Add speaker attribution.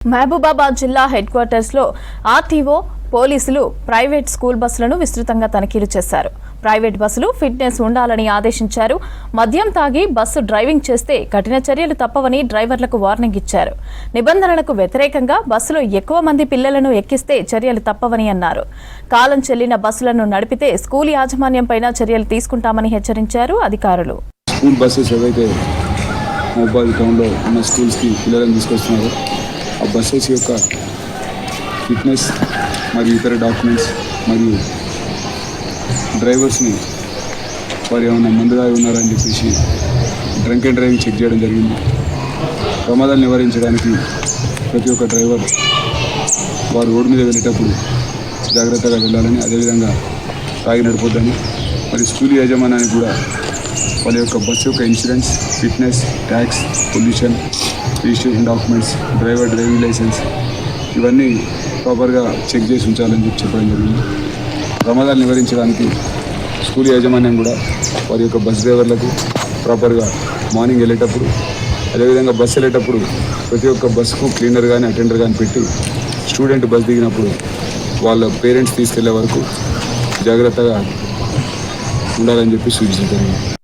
Speaker 1: మహబూబాబాద్ జిల్లా head quarters లో RTO పోలీసులు ప్రైవేట్ స్కూల్ బస్సులను విస్తృతంగా తనిఖీలు చేశారు. ప్రైవేట్ బస్సులు ఫిట్నెస్ ఉండాలని ఆదేశించారు. మద్యం తాగి బస్సు డ్రైవింగ్ చేస్తే కఠిన చర్యలు తప్పవని డ్రైవర్లకు వార్నింగ్ ఇచ్చారు. నిబంధనలకు వ్యతిరేకంగా బస్సులో ఎక్కువ మంది పిల్లలను ఎక్కిస్తే చర్యలు తప్పవని అన్నారు. కాలం చెల్లిన బస్సులను నడిపితే స్కూల్ యాజమాన్యంపైన చర్యలు తీసుకుంటామని హెచ్చరించారు అధికారులు.
Speaker 2: స్కూల్ బస్సెస్ ఏవైతే మొబైల్ టౌన్లో ఉన్న స్కూల్స్కి పిల్లలను తీసుకొస్తున్నారు, ఆ బస్సెస్ యొక్క ఫిట్నెస్ మరియు ఇతర డాక్యుమెంట్స్ మరియు డ్రైవర్స్ని వారు ఏమైనా మందుగా ఉన్నారని చెప్పేసి డ్రంక్ అండ్ డ్రైవింగ్ చెక్ చేయడం జరిగింది. ప్రమాదాలు నివారించడానికి ప్రతి ఒక్క డ్రైవర్ వారు రోడ్డు మీద వెళ్ళేటప్పుడు జాగ్రత్తగా వెళ్ళాలని, అదేవిధంగా తాగి నడిపోద్దని, మరి స్కూల్ యాజమాన్యానికి కూడా వాళ్ళ యొక్క బస్సు యొక్క insurance, fitness, tax, pollution, registration documents, driving licence ఇవన్నీ ప్రాపర్గా చెక్ చేసి ఉంచాలని చెప్పడం జరిగింది. ప్రమాదాలు నివారించడానికి స్కూల్ యాజమాన్యం కూడా వారి యొక్క బస్ డ్రైవర్లకు ప్రాపర్గా మార్నింగ్ వెళ్ళేటప్పుడు, అదేవిధంగా బస్సు వెళ్ళేటప్పుడు ప్రతి ఒక్క బస్సుకు క్లీనర్ కానీ అటెండర్ కానీ పెట్టి స్టూడెంట్ బస్ దిగినప్పుడు వాళ్ళ పేరెంట్స్ తీసుకెళ్లే వరకు జాగ్రత్తగా ఉండాలని చెప్పి సూచించారు.